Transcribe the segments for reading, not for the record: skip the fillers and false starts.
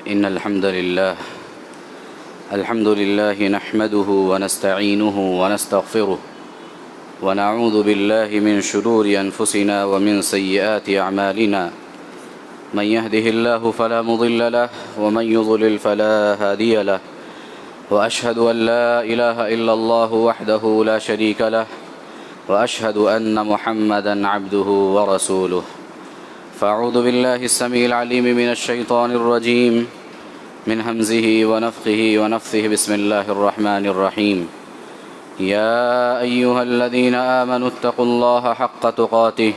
إن الحمد لله نحمده ونستعينه ونستغفره ونعوذ بالله من شرور أنفسنا ومن سيئات أعمالنا من يهده الله فلا مضل له ومن يضلل فلا هادي له وأشهد أن لا إله إلا الله وحده لا شريك له وأشهد أن محمدا عبده ورسوله فأعوذ بالله السميع العليم من الشيطان الرجيم من همزه ونفخه ونفثه بسم الله الرحمن الرحيم يا أيها الذين آمنوا اتقوا الله حق تقاته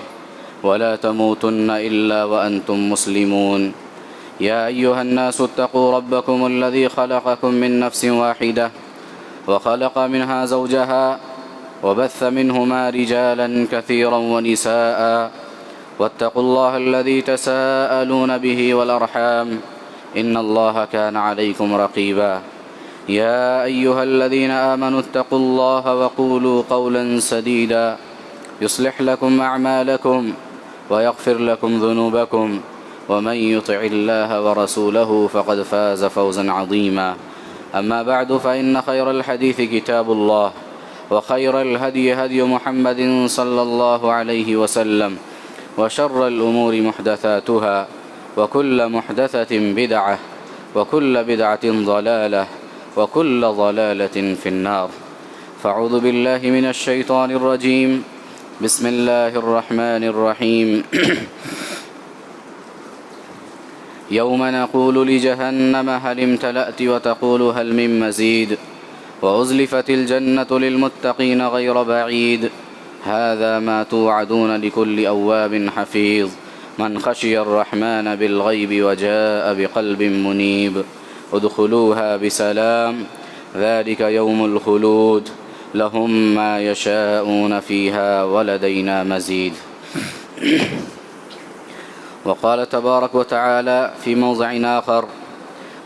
ولا تموتن إلا وأنتم مسلمون يا أيها الناس اتقوا ربكم الذي خلقكم من نفس واحدة وخلق منها زوجها وبث منهما رجالا كثيرا ونساء واتقوا الله الذي تساءلون به والأرحام إن الله كان عليكم رقيبا يا أيها الذين آمنوا اتقوا الله وقولوا قولا سديدا يصلح لكم أعمالكم ويغفر لكم ذنوبكم ومن يطع الله ورسوله فقد فاز فوزا عظيما أما بعد فإن خير الحديث كتاب الله وخير الهدي هدي محمد صلى الله عليه وسلم وشر الأمور محدثاتها وكل محدثة بدعة وكل بدعة ضلالة وكل ضلالة في النار فأعوذ بالله من الشيطان الرجيم بسم الله الرحمن الرحيم يوم نقول لجهنم هل امتلأت وتقول هل من مزيد وأزلفت الجنة للمتقين غير بعيد هذا ما توعدون لكل أواب حفيظ من خشي الرحمن بالغيب وجاء بقلب منيب ادخلوها بسلام ذلك يوم الخلود لهم ما يشاءون فيها ولدينا مزيد وقال تبارك وتعالى في موضع آخر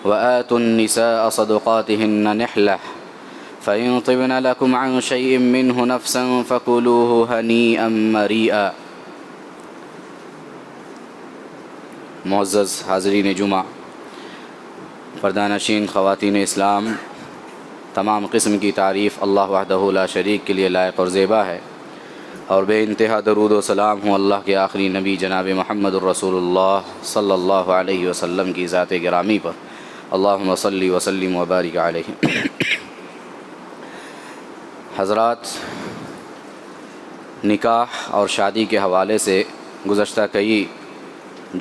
وآتوا النساء صدقاتهن نحلة فإن طبن لكم عن شيء منه نفسا فكلوه هنيئا مريئا معزز حاضرین جمعہ، پردہ نشین خواتین اسلام، تمام قسم کی تعریف اللہ وحدہ لا شریک کے لیے لائق اور زیبا ہے، اور بے انتہا درود و سلام ہوں اللہ کے آخری نبی جناب محمد الرسول اللہ صلی اللہ علیہ وسلم کی ذات گرامی پر، اللہم صلی وسلم وبارک علیہ۔ حضرات، نکاح اور شادی کے حوالے سے گزشتہ کئی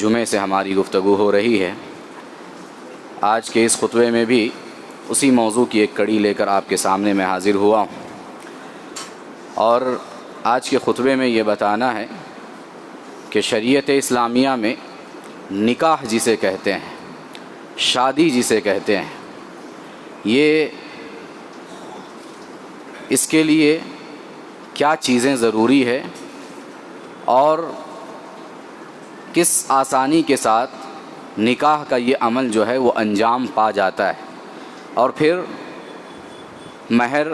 جمعے سے ہماری گفتگو ہو رہی ہے۔ آج کے اس خطبے میں بھی اسی موضوع کی ایک کڑی لے کر آپ کے سامنے میں حاضر ہوا ہوں، اور آج کے خطبے میں یہ بتانا ہے کہ شریعت اسلامیہ میں نکاح جسے کہتے ہیں، شادی جسے کہتے ہیں، یہ اس کے لیے کیا چیزیں ضروری ہے اور کس آسانی کے ساتھ نکاح کا یہ عمل جو ہے وہ انجام پا جاتا ہے، اور پھر مہر،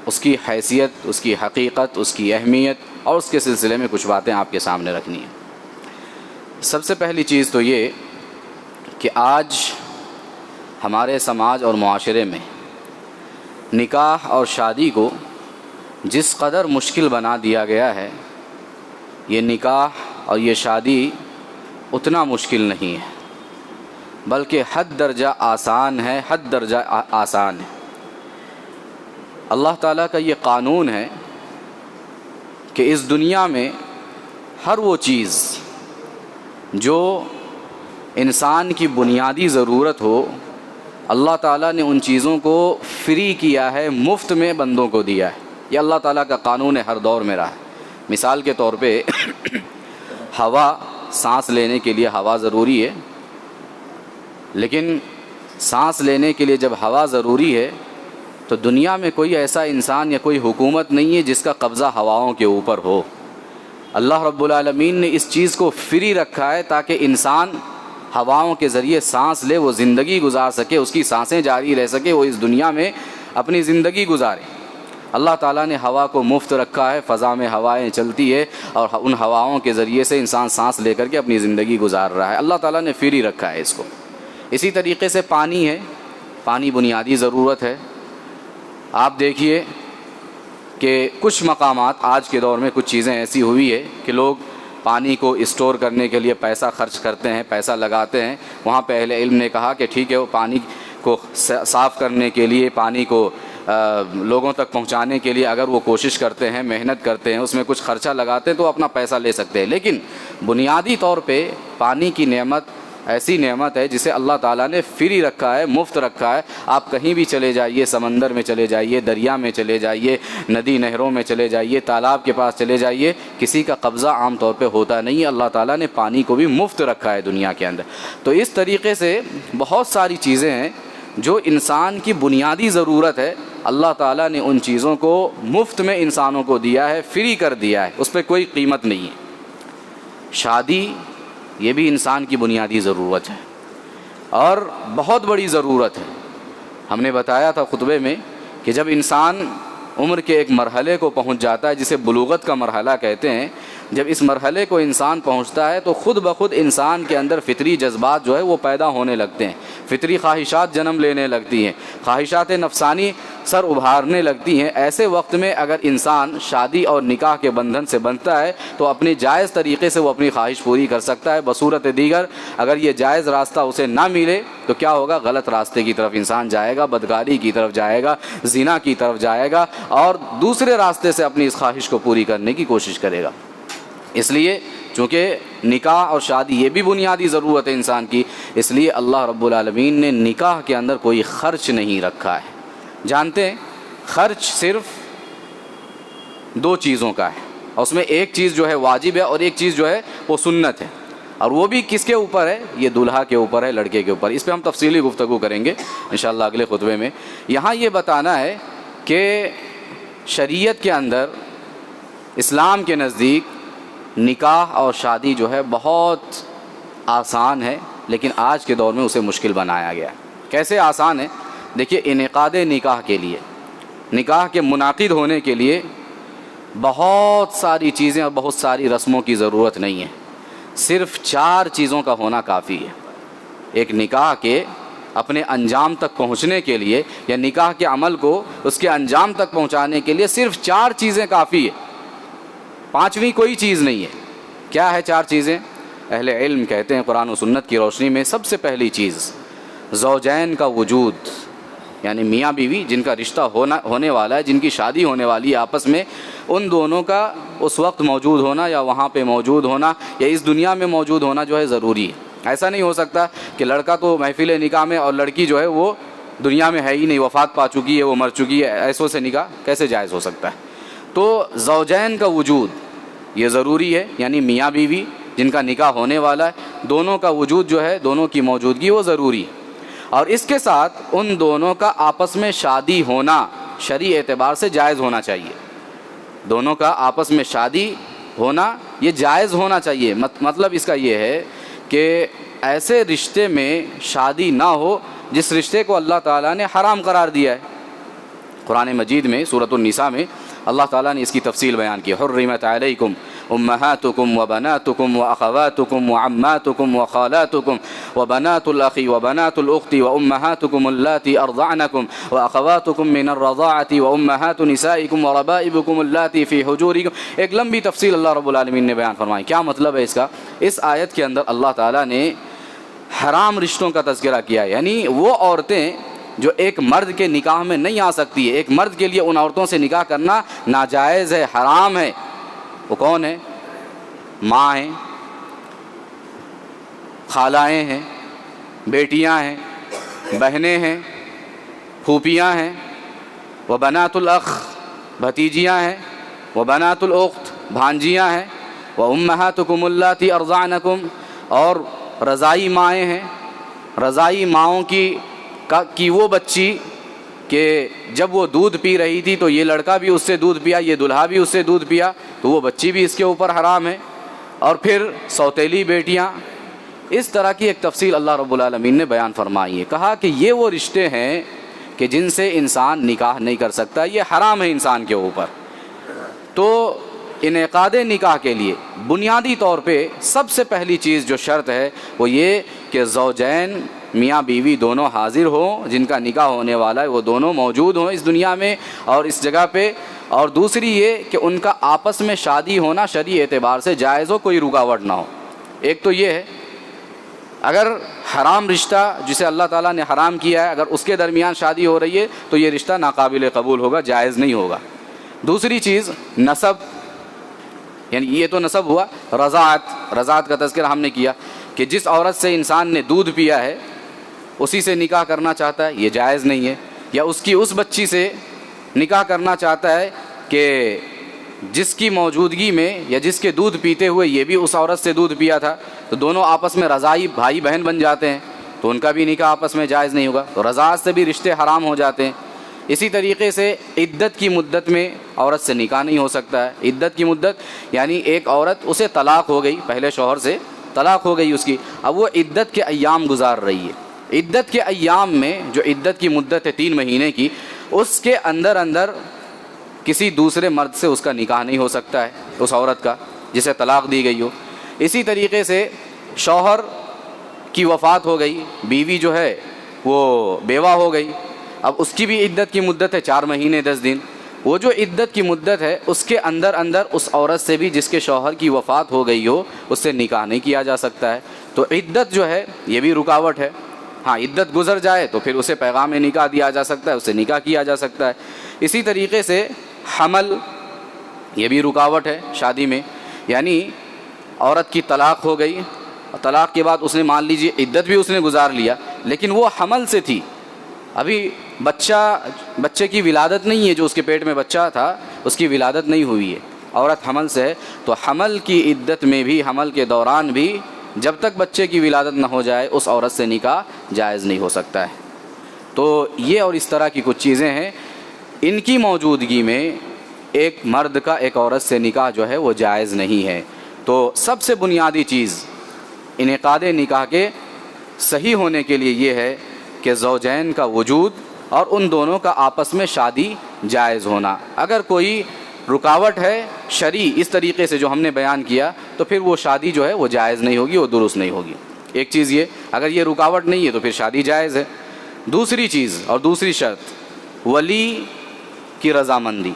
اس کی حیثیت، اس کی حقیقت، اس کی اہمیت، اور اس کے سلسلے میں کچھ باتیں آپ کے سامنے رکھنی ہیں۔ سب سے پہلی چیز تو یہ کہ آج ہمارے سماج اور معاشرے میں نکاح اور شادی کو جس قدر مشکل بنا دیا گیا ہے، یہ نکاح اور یہ شادی اتنا مشکل نہیں ہے، بلکہ حد درجہ آسان ہے، حد درجہ آسان ہے۔ اللہ تعالیٰ کا یہ قانون ہے کہ اس دنیا میں ہر وہ چیز جو انسان کی بنیادی ضرورت ہو، اللہ تعالیٰ نے ان چیزوں کو فری کیا ہے، مفت میں بندوں کو دیا ہے۔ یہ اللہ تعالیٰ کا قانون ہے، ہر دور میں رہا ہے۔ مثال کے طور پہ ہوا، سانس لینے کے لیے ہوا ضروری ہے، لیکن سانس لینے کے لیے جب ہوا ضروری ہے تو دنیا میں کوئی ایسا انسان یا کوئی حکومت نہیں ہے جس کا قبضہ ہواؤں کے اوپر ہو۔ اللہ رب العالمین نے اس چیز کو فری رکھا ہے تاکہ انسان ہواؤں کے ذریعے سانس لے، وہ زندگی گزار سکے، اس کی سانسیں جاری رہ سکے، وہ اس دنیا میں اپنی زندگی گزارے۔ اللہ تعالیٰ نے ہوا کو مفت رکھا ہے، فضا میں ہوائیں چلتی ہے اور ان ہواؤں کے ذریعے سے انسان سانس لے کر کے اپنی زندگی گزار رہا ہے، اللہ تعالیٰ نے فری رکھا ہے اس کو۔ اسی طریقے سے پانی ہے، پانی بنیادی ضرورت ہے۔ آپ دیکھیے کہ کچھ مقامات آج کے دور میں کچھ چیزیں ایسی ہوئی ہے کہ لوگ پانی کو اسٹور کرنے کے لیے پیسہ خرچ کرتے ہیں، پیسہ لگاتے ہیں۔ وہاں پہ اہل علم نے کہا کہ ٹھیک ہے، وہ پانی کو صاف کرنے کے لیے، پانی کو لوگوں تک پہنچانے کے لیے اگر وہ کوشش کرتے ہیں، محنت کرتے ہیں، اس میں کچھ خرچہ لگاتے ہیں تو اپنا پیسہ لے سکتے ہیں، لیکن بنیادی طور پہ پانی کی نعمت ایسی نعمت ہے جسے اللہ تعالیٰ نے فری رکھا ہے، مفت رکھا ہے۔ آپ کہیں بھی چلے جائیے، سمندر میں چلے جائیے، دریا میں چلے جائیے، ندی نہروں میں چلے جائیے، تالاب کے پاس چلے جائیے، کسی کا قبضہ عام طور پہ ہوتا نہیں ہے، اللہ تعالیٰ نے پانی کو بھی مفت رکھا ہے دنیا کے اندر۔ تو اس طریقے سے بہت ساری چیزیں ہیں جو انسان کی بنیادی ضرورت ہے، اللہ تعالیٰ نے ان چیزوں کو مفت میں انسانوں کو دیا ہے، فری کر دیا ہے، اس پہ کوئی قیمت نہیں ہے۔ شادی یہ بھی انسان کی بنیادی ضرورت ہے اور بہت بڑی ضرورت ہے۔ ہم نے بتایا تھا خطبے میں کہ جب انسان عمر کے ایک مرحلے کو پہنچ جاتا ہے جسے بلوغت کا مرحلہ کہتے ہیں، جب اس مرحلے کو انسان پہنچتا ہے تو خود بخود انسان کے اندر فطری جذبات جو ہے وہ پیدا ہونے لگتے ہیں، فطری خواہشات جنم لینے لگتی ہیں، خواہشات نفسانی سر ابھارنے لگتی ہیں۔ ایسے وقت میں اگر انسان شادی اور نکاح کے بندھن سے بندھتا ہے تو اپنے جائز طریقے سے وہ اپنی خواہش پوری کر سکتا ہے۔ بصورت دیگر اگر یہ جائز راستہ اسے نہ ملے تو کیا ہوگا؟ غلط راستے کی طرف انسان جائے گا، بدکاری کی طرف جائے گا، زنا کی طرف جائے گا اور دوسرے راستے سے اپنی اس خواہش کو پوری کرنے کی کوشش کرے گا۔ اس لیے چونکہ نکاح اور شادی یہ بھی بنیادی ضرورت ہے انسان کی، اس لیے اللہ رب العالمین نے نکاح کے اندر کوئی خرچ نہیں رکھا ہے۔ جانتے ہیں خرچ صرف دو چیزوں کا ہے، اور اس میں ایک چیز جو ہے واجب ہے اور ایک چیز جو ہے وہ سنت ہے، اور وہ بھی کس کے اوپر ہے؟ یہ دلہا کے اوپر ہے، لڑکے کے اوپر۔ اس پہ ہم تفصیلی گفتگو کریں گے انشاءاللہ اگلے خطبے میں۔ یہاں یہ بتانا ہے کہ شریعت کے اندر، اسلام کے نزدیک نکاح اور شادی جو ہے بہت آسان ہے، لیکن آج کے دور میں اسے مشکل بنایا گیا ہے۔ کیسے آسان ہے؟ دیکھیے، انعقاد نکاح کے لیے، نکاح کے منعقد ہونے کے لیے بہت ساری چیزیں اور بہت ساری رسموں کی ضرورت نہیں ہے، صرف 4 چیزوں کا ہونا کافی ہے۔ ایک نکاح کے اپنے انجام تک پہنچنے کے لیے، یا نکاح کے عمل کو اس کے انجام تک پہنچانے کے لیے صرف 4 چیزیں کافی ہے، 5ویں کوئی چیز نہیں ہے۔ کیا ہے 4 چیزیں؟ اہل علم کہتے ہیں قرآن و سنت کی روشنی میں سب سے پہلی چیز زوجین کا وجود، یعنی میاں بیوی جن کا رشتہ ہونے والا ہے، جن کی شادی ہونے والی ہے آپس میں، ان دونوں کا اس وقت موجود ہونا یا وہاں پہ موجود ہونا یا اس دنیا میں موجود ہونا جو ہے ضروری ہے۔ ایسا نہیں ہو سکتا کہ لڑکا تو محفل نکاح میں اور لڑکی جو ہے وہ دنیا میں ہے ہی نہیں، وفات پا چکی ہے، وہ مر چکی ہے، ایسوں سے نکاح کیسے جائز ہو سکتا ہے؟ تو زوجین کا وجود یہ ضروری ہے، یعنی میاں بیوی جن کا نکاح ہونے والا ہے، دونوں کا وجود جو ہے، دونوں کی موجودگی وہ ضروری ہے، اور اس کے ساتھ ان دونوں کا آپس میں شادی ہونا شرعی اعتبار سے جائز ہونا چاہیے۔ دونوں کا آپس میں شادی ہونا یہ جائز ہونا چاہیے۔ مطلب اس کا یہ ہے کہ ایسے رشتے میں شادی نہ ہو جس رشتے کو اللہ تعالیٰ نے حرام قرار دیا ہے۔ قرآن مجید میں سورۃ النساء میں اللہ تعالیٰ نے اس کی تفصیل بیان کی، حرمت علیکم امہاتکم وبناتکم واخواتکم وعماتکم وخالاتکم وبنات الاخ وبنات الاخت وامہاتکم اللاتی ارضعنکم واخواتکم من الرضاعۃ وامہات نسائکم وربائبکم اللاتی فی حجورکم۔ ایک لمبی تفصیل اللہ رب العالمین نے بیان فرمائی۔ کیا مطلب ہے اس کا؟ اس آیت کے اندر اللہ تعالیٰ نے حرام رشتوں کا تذکرہ کیا ہے، یعنی وہ عورتیں جو ایک مرد کے نکاح میں نہیں آ سکتی ہے، ایک مرد کے لیے ان عورتوں سے نکاح کرنا ناجائز ہے، حرام ہے۔ وہ کون ہیں؟ ماں ہیں، خالائیں ہیں، بیٹیاں ہیں، بہنیں ہیں، پھوپھیاں ہیں، وبنات الاخ بھتیجیاں ہیں، وبنات الاخت بھانجیاں ہیں، وامہاتکم اللاتی ارضعنکم اور رضائی مائیں ہیں، رضائی ماؤں کی وہ بچی کہ جب وہ دودھ پی رہی تھی تو یہ لڑکا بھی اس سے دودھ پیا، یہ دلہا بھی اس سے دودھ پیا، تو وہ بچی بھی اس کے اوپر حرام ہے۔ اور پھر سوتیلی بیٹیاں، اس طرح کی ایک تفصیل اللہ رب العالمین نے بیان فرمائی ہے۔ کہا کہ یہ وہ رشتے ہیں کہ جن سے انسان نکاح نہیں کر سکتا، یہ حرام ہے انسان کے اوپر۔ تو انعقاد نکاح کے لیے بنیادی طور پہ سب سے پہلی چیز جو شرط ہے وہ یہ کہ زوجین میاں بیوی دونوں حاضر ہوں، جن کا نکاح ہونے والا ہے وہ دونوں موجود ہوں اس دنیا میں اور اس جگہ پہ، اور دوسری یہ کہ ان کا آپس میں شادی ہونا شرعی اعتبار سے جائز ہو، کوئی رکاوٹ نہ ہو۔ ایک تو یہ ہے اگر حرام رشتہ جسے اللہ تعالیٰ نے حرام کیا ہے اگر اس کے درمیان شادی ہو رہی ہے تو یہ رشتہ ناقابل قبول ہوگا، جائز نہیں ہوگا۔ دوسری چیز نسب، یعنی یہ تو نسب ہوا۔ رضاعت کا تذکرہ ہم نے کیا کہ جس عورت سے انسان نے دودھ پیا ہے اسی سے نکاح کرنا چاہتا ہے، یہ جائز نہیں ہے۔ یا اس بچی سے نکاح کرنا چاہتا ہے کہ جس کی موجودگی میں یا جس کے دودھ پیتے ہوئے یہ بھی اس عورت سے دودھ پیا تھا، تو دونوں آپس میں رضائی بھائی بہن بن جاتے ہیں، تو ان کا بھی نکاح آپس میں جائز نہیں ہوگا، تو رضاعت سے بھی رشتے حرام ہو جاتے ہیں۔ اسی طریقے سے عدت کی مدت میں عورت سے نکاح نہیں ہو سکتا ہے۔ عدت کی مدت یعنی ایک عورت اسے طلاق ہو گئی، پہلے شوہر سے طلاق ہو گئی اس کی، اب وہ عدت کے ایام گزار رہی ہے۔ عدت کے ایام میں جو عدت کی مدت ہے 3 مہینے کی، اس کے اندر کسی دوسرے مرد سے اس کا نکاح نہیں ہو سکتا ہے، اس عورت کا جسے طلاق دی گئی ہو۔ اسی طریقے سے شوہر کی وفات ہو گئی، بیوی جو ہے وہ بیوہ ہو گئی، اب اس کی بھی عدت کی مدت ہے 4 مہینے 10 دن۔ وہ جو عدت کی مدت ہے اس کے اندر اس عورت سے بھی جس کے شوہر کی وفات ہو گئی ہو اس سے نکاح نہیں کیا جا سکتا ہے۔ تو عدت جو ہے یہ بھی رکاوٹ ہے۔ ہاں عدت گزر جائے تو پھر اسے پیغام نکاح دیا جا سکتا ہے، اسے نکاح کیا جا سکتا ہے۔ اسی طریقے سے حمل یہ بھی رکاوٹ ہے شادی میں، یعنی عورت کی طلاق ہو گئی، طلاق کے بعد اس نے مان لیجیے عدت بھی اس نے گزار لیا، لیکن وہ حمل سے تھی، ابھی بچے کی ولادت نہیں ہے، جو اس کے پیٹ میں بچہ تھا اس کی ولادت نہیں ہوئی ہے، عورت حمل سے ہے، تو حمل کی عدت میں بھی، حمل کے دوران بھی جب تک بچے کی ولادت نہ ہو جائے اس عورت سے نکاح جائز نہیں ہو سکتا ہے۔ تو یہ اور اس طرح کی کچھ چیزیں ہیں، ان کی موجودگی میں ایک مرد کا ایک عورت سے نکاح جو ہے وہ جائز نہیں ہے۔ تو سب سے بنیادی چیز انعقاد نکاح کے صحیح ہونے کے لیے یہ ہے کہ زوجین کا وجود اور ان دونوں کا آپس میں شادی جائز ہونا۔ اگر کوئی رکاوٹ ہے شرعی اس طریقے سے جو ہم نے بیان کیا تو پھر وہ شادی جو ہے وہ جائز نہیں ہوگی، وہ درست نہیں ہوگی۔ ایک چیز یہ، اگر یہ رکاوٹ نہیں ہے تو پھر شادی جائز ہے۔ دوسری چیز اور دوسری شرط ولی کی رضامندی۔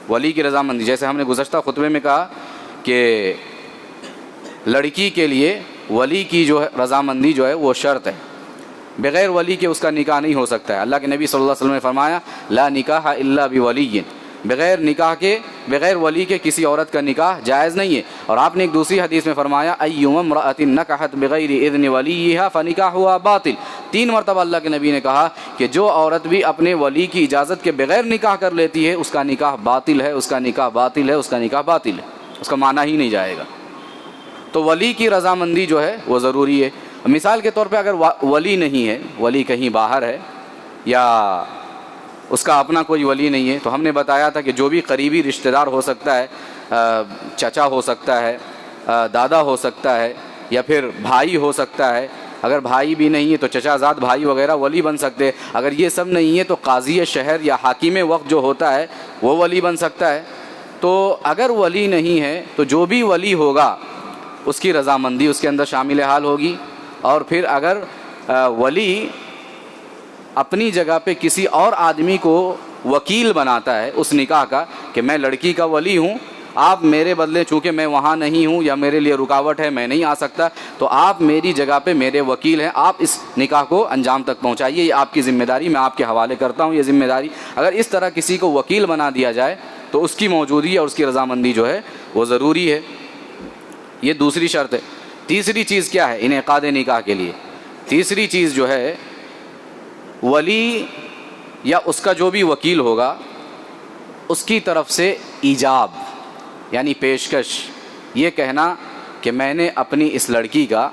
ولی کی رضامندی، جیسے ہم نے گزشتہ خطبے میں کہا کہ لڑکی کے لیے ولی کی جو ہے رضامندی جو ہے وہ شرط ہے، بغیر ولی کے اس کا نکاح نہیں ہو سکتا ہے۔ اللہ کے نبی صلی اللہ علیہ وسلم نے فرمایا لا نکاح الا بولی، بغیر نکاح کے، بغیر ولی کے کسی عورت کا نکاح جائز نہیں ہے۔ اور آپ نے ایک دوسری حدیث میں فرمایا ایما امرأۃ نکحت بغیر اذن ولیھا فنکاحها باطل۔ 3 مرتبہ اللہ کے نبی نے کہا کہ جو عورت بھی اپنے ولی کی اجازت کے بغیر نکاح کر لیتی ہے اس کا نکاح باطل ہے، اس کا نکاح باطل ہے، اس کا نکاح باطل ہے، اس کا معنی ہی نہیں جائے گا۔ تو ولی کی رضامندی جو ہے وہ ضروری ہے۔ مثال کے طور پہ اگر ولی نہیں ہے، ولی کہیں باہر ہے یا اس کا اپنا کوئی ولی نہیں ہے، تو ہم نے بتایا تھا کہ جو بھی قریبی رشتہ دار ہو سکتا ہے، چچا ہو سکتا ہے، دادا ہو سکتا ہے، یا پھر بھائی ہو سکتا ہے۔ اگر بھائی بھی نہیں ہے تو چچا زاد بھائی وغیرہ ولی بن سکتے ہیں۔ اگر یہ سب نہیں ہے تو قاضی شہر یا حاکم وقت جو ہوتا ہے وہ ولی بن سکتا ہے۔ تو اگر ولی نہیں ہے تو جو بھی ولی ہوگا اس کی رضامندی اس کے اندر شامل حال ہوگی۔ اور پھر اگر ولی اپنی جگہ پہ کسی اور آدمی کو وکیل بناتا ہے اس نکاح کا کہ میں لڑکی کا ولی ہوں، آپ میرے بدلے چونکہ میں وہاں نہیں ہوں یا میرے لیے رکاوٹ ہے میں نہیں آ سکتا، تو آپ میری جگہ پہ میرے وکیل ہیں، آپ اس نکاح کو انجام تک پہنچائیے، یہ آپ کی ذمہ داری، میں آپ کے حوالے کرتا ہوں یہ ذمہ داری۔ اگر اس طرح کسی کو وکیل بنا دیا جائے تو اس کی موجودگی اور اس کی رضامندی جو ہے وہ ضروری ہے۔ یہ دوسری شرط ہے۔ تیسری چیز کیا ہے انعقاد نکاح کے لیے؟ تیسری چیز جو ہے ولی یا اس کا جو بھی وکیل ہوگا اس کی طرف سے ایجاب یعنی پیشکش، یہ کہنا کہ میں نے اپنی اس لڑکی کا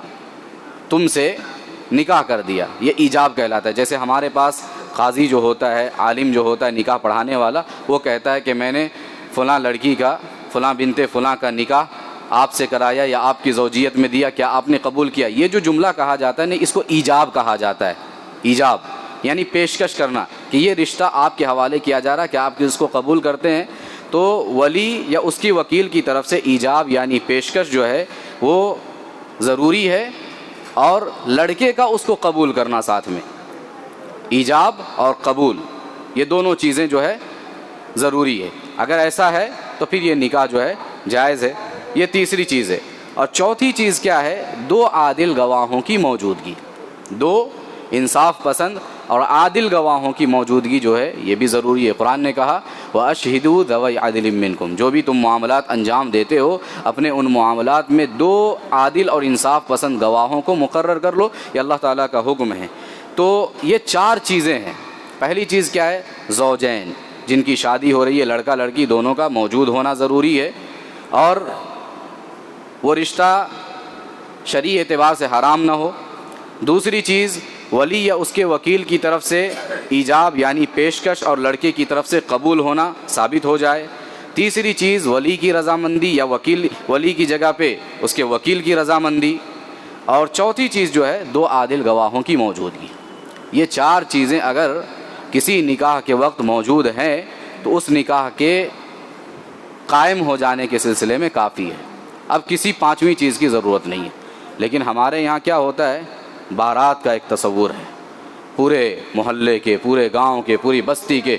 تم سے نکاح کر دیا، یہ ایجاب کہلاتا ہے۔ جیسے ہمارے پاس قاضی جو ہوتا ہے، عالم جو ہوتا ہے نکاح پڑھانے والا، وہ کہتا ہے کہ میں نے فلاں لڑکی کا، فلاں بنت فلاں کا نکاح آپ سے کرایا یا آپ کی زوجیت میں دیا، کیا آپ نے قبول کیا؟ یہ جو جملہ کہا جاتا ہے نا اس کو ایجاب کہا جاتا ہے۔ ایجاب یعنی پیشکش کرنا کہ یہ رشتہ آپ کے حوالے کیا جا رہا ہے کہ آپ اس کو قبول کرتے ہیں، تو ولی یا اس کی وکیل کی طرف سے ایجاب یعنی پیشکش جو ہے وہ ضروری ہے، اور لڑکے کا اس کو قبول کرنا ساتھ میں، ایجاب اور قبول یہ دونوں چیزیں جو ہے ضروری ہے۔ اگر ایسا ہے تو پھر یہ نکاح جو ہے جائز ہے۔ یہ تیسری چیز ہے۔ اور چوتھی چیز کیا ہے؟ دو عادل گواہوں کی موجودگی، دو انصاف پسند اور عادل گواہوں کی موجودگی جو ہے یہ بھی ضروری ہے۔ قرآن نے کہا وَأَشْهِدُوا ذَوَيْ عَدْلٍ مِّنْكُمْ، جو بھی تم معاملات انجام دیتے ہو اپنے ان معاملات میں دو عادل اور انصاف پسند گواہوں کو مقرر کر لو، یہ اللہ تعالیٰ کا حکم ہے۔ تو یہ چار چیزیں ہیں۔ پہلی چیز کیا ہے؟ زوجین، جن کی شادی ہو رہی ہے، لڑکا لڑکی دونوں کا موجود ہونا ضروری ہے، اور وہ رشتہ شرعی اعتبار سے حرام نہ ہو۔ دوسری چیز ولی یا اس کے وکیل کی طرف سے ایجاب یعنی پیشکش اور لڑکے کی طرف سے قبول ہونا ثابت ہو جائے۔ تیسری چیز ولی کی رضامندی یا ولی کی جگہ پہ اس کے وکیل کی رضامندی، اور چوتھی چیز جو ہے دو عادل گواہوں کی موجودگی۔ یہ چار چیزیں اگر کسی نکاح کے وقت موجود ہیں تو اس نکاح کے قائم ہو جانے کے سلسلے میں کافی ہے۔ اب کسی پانچویں چیز کی ضرورت نہیں ہے۔ لیکن ہمارے یہاں کیا ہوتا ہے؟ بارات کا ایک تصور ہے، پورے محلے کے، پورے گاؤں کے، پوری بستی کے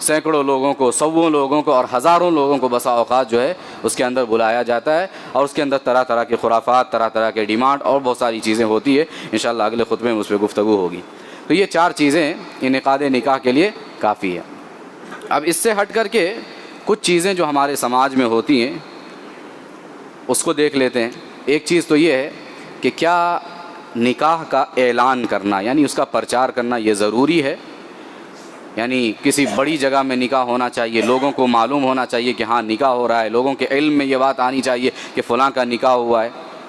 سینکڑوں لوگوں کو، سووں لوگوں کو اور ہزاروں لوگوں کو بسا اوقات جو ہے اس کے اندر بلایا جاتا ہے، اور اس کے اندر طرح طرح کے خرافات، طرح طرح کے ڈیمانڈ اور بہت ساری چیزیں ہوتی ہے۔ انشاءاللہ اگلے خطبے میں اس پہ گفتگو ہوگی۔ تو یہ چار چیزیں انعقاد نکاح کے لیے کافی ہے۔ اب اس سے ہٹ کر کے کچھ چیزیں جو ہمارے سماج میں ہوتی ہیں اس کو دیکھ لیتے ہیں۔ ایک چیز تو یہ ہے کہ کیا نکاح کا اعلان کرنا یعنی اس کا پرچار کرنا یہ ضروری ہے؟ یعنی کسی بڑی جگہ میں نکاح ہونا چاہیے، لوگوں کو معلوم ہونا چاہیے کہ ہاں نکاح ہو رہا ہے، لوگوں کے علم میں یہ بات آنی چاہیے کہ فلاں کا نکاح ہوا ہے۔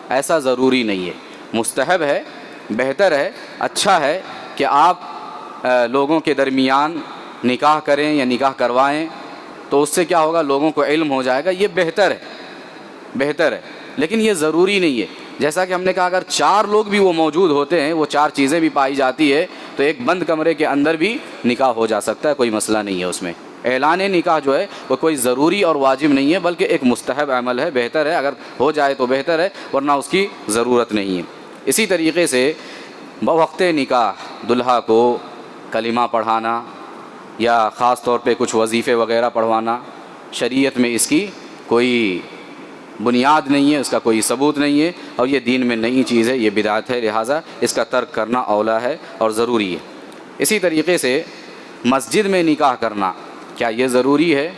ایسا ضروری نہیں ہے، مستحب ہے، بہتر ہے، اچھا ہے کہ آپ لوگوں کے درمیان نکاح کریں یا نکاح کروائیں، تو اس سے کیا ہوگا؟ لوگوں کو علم ہو جائے گا، یہ بہتر ہے، بہتر ہے، لیکن یہ ضروری نہیں ہے۔ جیسا کہ ہم نے کہا اگر چار لوگ بھی وہ موجود ہوتے ہیں، وہ چار چیزیں بھی پائی جاتی ہے، تو ایک بند کمرے کے اندر بھی نکاح ہو جا سکتا ہے، کوئی مسئلہ نہیں ہے اس میں۔ اعلان نکاح جو ہے وہ کوئی ضروری اور واجب نہیں ہے، بلکہ ایک مستحب عمل ہے، بہتر ہے، اگر ہو جائے تو بہتر ہے، ورنہ اس کی ضرورت نہیں ہے۔ اسی طریقے سے بوقت نکاح دلہا کو کلمہ پڑھانا یا خاص طور پہ کچھ وظیفے وغیرہ پڑھوانا، شریعت میں اس کی کوئی بنیاد نہیں ہے، اس کا کوئی ثبوت نہیں ہے، اور یہ دین میں نئی چیز ہے، یہ بدعت ہے، لہٰذا اس کا ترک کرنا اولا ہے اور ضروری ہے۔ اسی طریقے سے مسجد میں نکاح کرنا کیا یہ ضروری ہے؟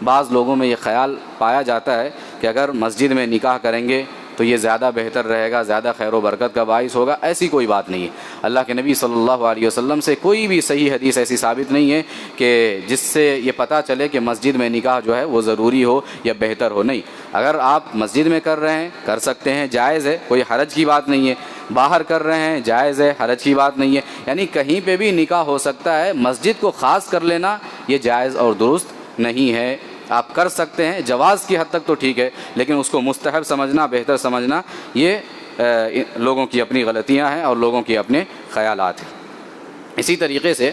بعض لوگوں میں یہ خیال پایا جاتا ہے کہ اگر مسجد میں نکاح کریں گے تو یہ زیادہ بہتر رہے گا، زیادہ خیر و برکت کا باعث ہوگا۔ ایسی کوئی بات نہیں ہے۔ اللہ کے نبی صلی اللہ علیہ وسلم سے کوئی بھی صحیح حدیث ایسی ثابت نہیں ہے کہ جس سے یہ پتہ چلے کہ مسجد میں نکاح جو ہے وہ ضروری ہو یا بہتر ہو۔ نہیں، اگر آپ مسجد میں کر رہے ہیں کر سکتے ہیں، جائز ہے، کوئی حرج کی بات نہیں ہے۔ باہر کر رہے ہیں جائز ہے، حرج کی بات نہیں ہے، یعنی کہیں پہ بھی نکاح ہو سکتا ہے۔ مسجد کو خاص کر لینا یہ جائز اور درست نہیں ہے۔ آپ کر سکتے ہیں، جواز کی حد تک تو ٹھیک ہے، لیکن اس کو مستحب سمجھنا، بہتر سمجھنا، یہ لوگوں کی اپنی غلطیاں ہیں اور لوگوں کے اپنے خیالات ہیں۔ اسی طریقے سے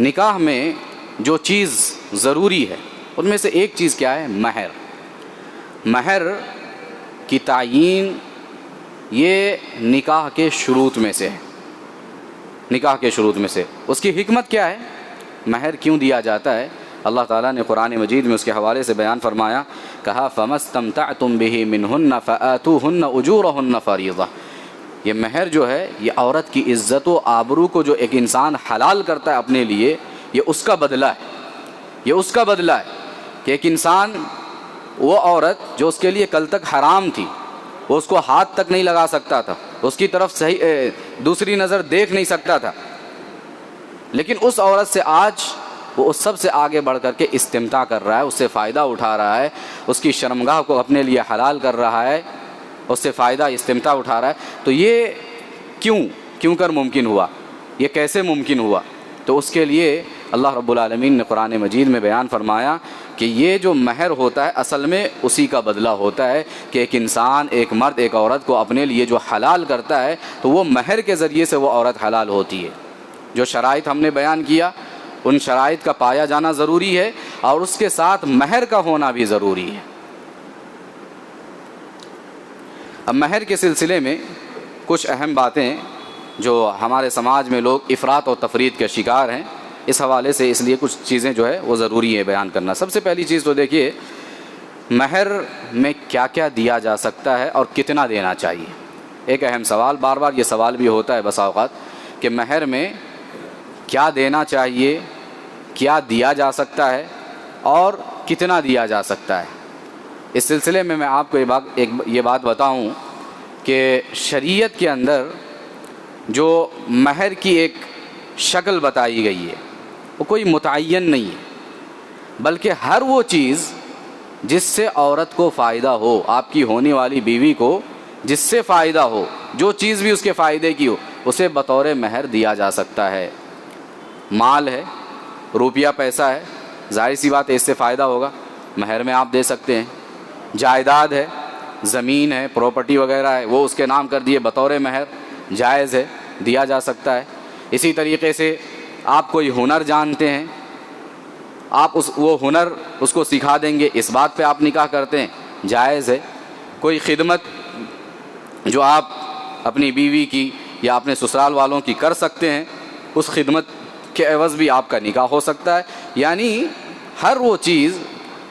نکاح میں جو چیز ضروری ہے ان میں سے ایک چیز کیا ہے؟ مہر۔ مہر کی تعیین یہ نکاح کے شروط میں سے ہے، نکاح کے شروط میں سے۔ اس کی حکمت کیا ہے؟ مہر کیوں دیا جاتا ہے؟ اللہ تعالیٰ نے قرآن مجید میں اس کے حوالے سے بیان فرمایا، کہا فَمَسْتَمْتَعْتُمْ بِهِ مِنْهُنَّ فَآتُوهُنَّ أُجُورَهُنَّ فَرِيضَةً۔ یہ مہر جو ہے یہ عورت کی عزت و آبرو کو جو ایک انسان حلال کرتا ہے اپنے لیے، یہ اس کا بدلہ ہے، یہ اس کا بدلہ ہے کہ ایک انسان، وہ عورت جو اس کے لیے کل تک حرام تھی، وہ اس کو ہاتھ تک نہیں لگا سکتا تھا، اس کی طرف صحیح دوسری نظر دیکھ نہیں سکتا تھا، لیکن اس عورت سے آج وہ اس سب سے آگے بڑھ کر کے استمتاع کر رہا ہے، اس سے فائدہ اٹھا رہا ہے، اس کی شرمگاہ کو اپنے لیے حلال کر رہا ہے، اس سے فائدہ استمتاع اٹھا رہا ہے۔ تو یہ کیوں کر ممکن ہوا؟ یہ کیسے ممکن ہوا؟ تو اس کے لیے اللہ رب العالمین نے قرآن مجید میں بیان فرمایا کہ یہ جو مہر ہوتا ہے اصل میں اسی کا بدلہ ہوتا ہے کہ ایک انسان، ایک مرد ایک عورت کو اپنے لیے جو حلال کرتا ہے تو وہ مہر کے ذریعے سے وہ عورت حلال ہوتی ہے۔ جو شرائط ہم نے بیان کیا ان شرائط کا پایا جانا ضروری ہے، اور اس کے ساتھ مہر کا ہونا بھی ضروری ہے۔ اب مہر کے سلسلے میں کچھ اہم باتیں جو ہمارے سماج میں لوگ افراط اور تفریط کے شکار ہیں، اس حوالے سے اس لیے کچھ چیزیں جو ہے وہ ضروری ہے بیان کرنا۔ سب سے پہلی چیز تو دیکھیے، مہر میں کیا کیا دیا جا سکتا ہے اور کتنا دینا چاہیے۔ ایک اہم سوال، بار بار یہ سوال بھی ہوتا ہے بسا اوقات کہ مہر میں کیا دینا چاہیے، کیا دیا جا سکتا ہے اور کتنا دیا جا سکتا ہے۔ اس سلسلے میں آپ کو یہ بات بتاؤں کہ شریعت کے اندر جو مہر کی ایک شکل بتائی گئی ہے وہ کوئی متعین نہیں ہے، بلکہ ہر وہ چیز جس سے عورت کو فائدہ ہو، آپ کی ہونے والی بیوی کو جس سے فائدہ ہو، جو چیز بھی اس کے فائدے کی ہو، اسے بطور مہر دیا جا سکتا ہے۔ مال ہے، روپیہ پیسہ ہے، ظاہر سی بات ہے اس سے فائدہ ہوگا، مہر میں آپ دے سکتے ہیں۔ جائیداد ہے، زمین ہے، پراپرٹی وغیرہ ہے، وہ اس کے نام کر دیے بطور مہر، جائز ہے، دیا جا سکتا ہے۔ اسی طریقے سے آپ کوئی ہنر جانتے ہیں، آپ وہ ہنر اس کو سکھا دیں گے، اس بات پہ آپ نکاح کرتے ہیں، جائز ہے۔ کوئی خدمت جو آپ اپنی بیوی کی یا اپنے سسرال والوں کی کر سکتے ہیں، اس خدمت کے عوض بھی آپ کا نکاح ہو سکتا ہے۔ یعنی ہر وہ چیز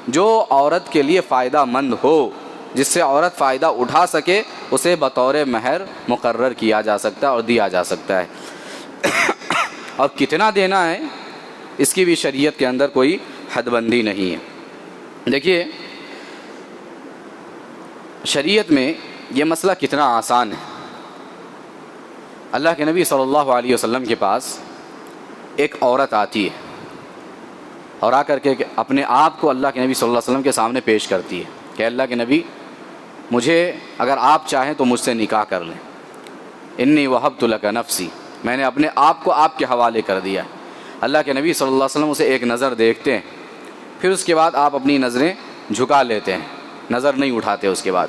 جو عورت کے لیے فائدہ مند ہو، جس سے عورت فائدہ اٹھا سکے، اسے بطور مہر مقرر کیا جا سکتا ہے اور دیا جا سکتا ہے۔ اور کتنا دینا ہے اس کی بھی شریعت کے اندر کوئی حد بندی نہیں ہے۔ دیکھیے شریعت میں یہ مسئلہ کتنا آسان ہے۔ اللہ کے نبی صلی اللہ علیہ وسلم کے پاس ایک عورت آتی ہے اور آ کر کے اپنے آپ کو اللہ کے نبی صلی اللہ علیہ وسلم کے سامنے پیش کرتی ہے کہ اللہ کے نبی، مجھے اگر آپ چاہیں تو مجھ سے نکاح کر لیں، انی وہبت لک نفسی، میں نے اپنے آپ کو آپ کے حوالے کر دیا ہے۔ اللہ کے نبی صلی اللہ علیہ وسلم اسے ایک نظر دیکھتے ہیں، پھر اس کے بعد آپ اپنی نظریں جھکا لیتے ہیں، نظر نہیں اٹھاتے اس کے بعد،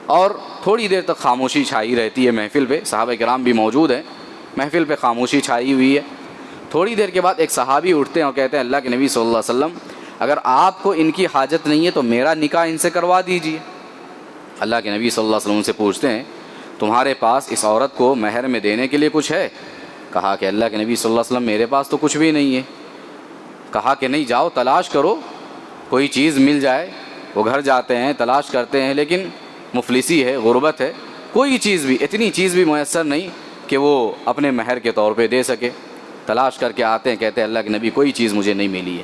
اور تھوڑی دیر تک خاموشی چھائی رہتی ہے محفل پہ، صحابہ کرام بھی موجود ہیں، محفل پہ خاموشی چھائی ہوئی ہے۔ تھوڑی دیر کے بعد ایک صحابی اٹھتے ہیں اور کہتے ہیں اللہ کے نبی صلی اللہ علیہ وسلم، اگر آپ کو ان کی حاجت نہیں ہے تو میرا نکاح ان سے کروا دیجیے۔ اللہ کے نبی صلی اللہ علیہ وسلم سے پوچھتے ہیں تمہارے پاس اس عورت کو مہر میں دینے کے لیے کچھ ہے؟ کہا کہ اللہ کے نبی صلی اللہ علیہ وسلم میرے پاس تو کچھ بھی نہیں ہے۔ کہا کہ نہیں، جاؤ تلاش کرو، کوئی چیز مل جائے۔ وہ گھر جاتے ہیں، تلاش کرتے ہیں، لیکن مفلسی ہے، غربت ہے، کوئی چیز بھی، اتنی چیز بھی میسر نہیں کہ وہ اپنے مہر کے طور پہ دے سکے۔ تلاش کر کے آتے ہیں، کہتے ہیں اللہ کے نبی کوئی چیز مجھے نہیں ملی ہے۔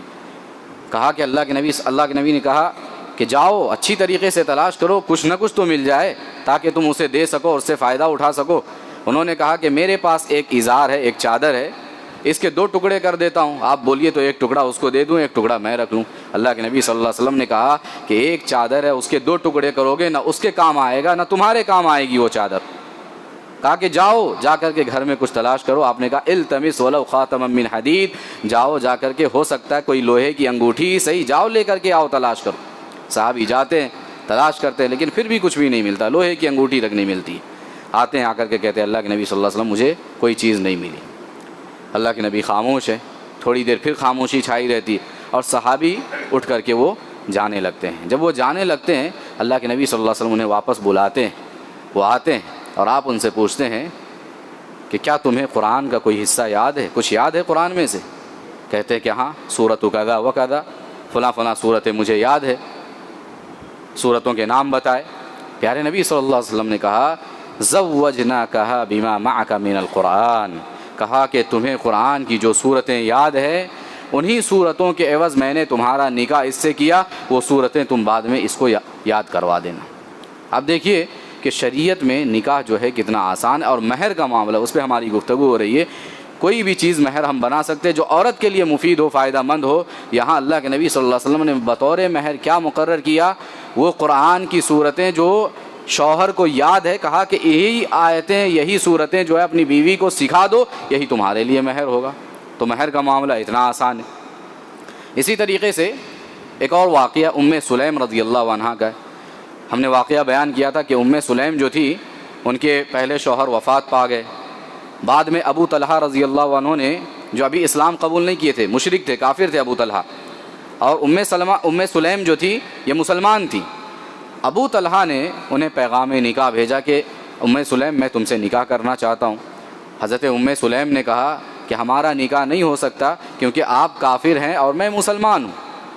کہا کہ اللہ کے نبی نے کہا کہ جاؤ اچھی طریقے سے تلاش کرو، کچھ نہ کچھ تو مل جائے تاکہ تم اسے دے سکو اور اس سے فائدہ اٹھا سکو۔ انہوں نے کہا کہ میرے پاس ایک ازار ہے، ایک چادر ہے، اس کے 2 ٹکڑے کر دیتا ہوں، آپ بولیے تو ایک ٹکڑا اس کو دے دوں، ایک ٹکڑا میں رکھ لوں۔ اللہ کے نبی صلی اللہ علیہ وسلم نے کہا کہ ایک چادر ہے، اس کے 2 ٹکڑے کرو گے، نہ اس کے کام آئے گا نہ تمہارے کام آئے گی وہ چادر۔ کہا کہ جاؤ جا کر کے گھر میں کچھ تلاش کرو۔ آپ نے کہا التمس ولو خاتما من حدید، جاؤ جا کر کے، ہو سکتا ہے کوئی لوہے کی انگوٹھی صحیح، جاؤ لے کر کے آؤ، تلاش کرو۔ صحابی جاتے ہیں، تلاش کرتے ہیں، لیکن پھر بھی کچھ بھی نہیں ملتا، لوہے کی انگوٹھی تک نہیں ملتی۔ آتے ہیں، آ کر کے کہتے ہیں اللہ کے نبی صلی اللہ علیہ وسلم مجھے کوئی چیز نہیں ملی۔ اللہ کے نبی خاموش ہے، تھوڑی دیر پھر خاموشی چھائی رہتی ہے، اور صحابی اٹھ کر کے وہ جانے لگتے ہیں۔ جب وہ جانے لگتے ہیں، اللہ کے نبی صلی اللہ علیہ وسلم انہیں واپس بلاتے ہیں، وہ آتے ہیں اور آپ ان سے پوچھتے ہیں کہ کیا تمہیں قرآن کا کوئی حصہ یاد ہے، کچھ یاد ہے قرآن میں سے؟ کہتے ہیں کہ ہاں، سورۃ کذا و کذا، فلاں فلاں صورتیں مجھے یاد ہے۔ صورتوں کے نام بتائے۔ پیارے نبی صلی اللہ علیہ وسلم نے کہا زوجناکہا بما معک من القرآن، کہا کہ تمہیں قرآن کی جو صورتیں یاد ہیں، انہی صورتوں کے عوض میں نے تمہارا نکاح اس سے کیا، وہ صورتیں تم بعد میں اس کو یاد کروا دینا۔ اب دیکھیے کہ شریعت میں نکاح جو ہے کتنا آسان ہے، اور مہر کا معاملہ، اس پہ ہماری گفتگو ہو رہی ہے۔ کوئی بھی چیز مہر ہم بنا سکتے ہیں جو عورت کے لیے مفید ہو، فائدہ مند ہو۔ یہاں اللہ کے نبی صلی اللہ علیہ وسلم نے بطور مہر کیا مقرر کیا؟ وہ قرآن کی صورتیں جو شوہر کو یاد ہے، کہا کہ یہی آیتیں، یہی صورتیں جو ہے اپنی بیوی کو سکھا دو، یہی تمہارے لیے مہر ہوگا۔ تو مہر کا معاملہ اتنا آسان ہے۔ اسی طریقے سے ایک اور واقعہ ام سلیم رضی اللہ عنہا کا ہے۔ ہم نے واقعہ بیان کیا تھا کہ ام سلیم جو تھی، ان کے پہلے شوہر وفات پا گئے، بعد میں ابو طلحہ رضی اللہ عنہ نے، جو ابھی اسلام قبول نہیں کیے تھے، مشرک تھے، کافر تھے ابو طلحہ، اور ام سلیم جو تھی یہ مسلمان تھی. ابو طلحہ نے انہیں پیغام نکاح بھیجا کہ ام سلیم میں تم سے نکاح کرنا چاہتا ہوں. حضرت ام سلیم نے کہا کہ ہمارا نکاح نہیں ہو سکتا کیونکہ آپ کافر ہیں اور میں مسلمان ہوں.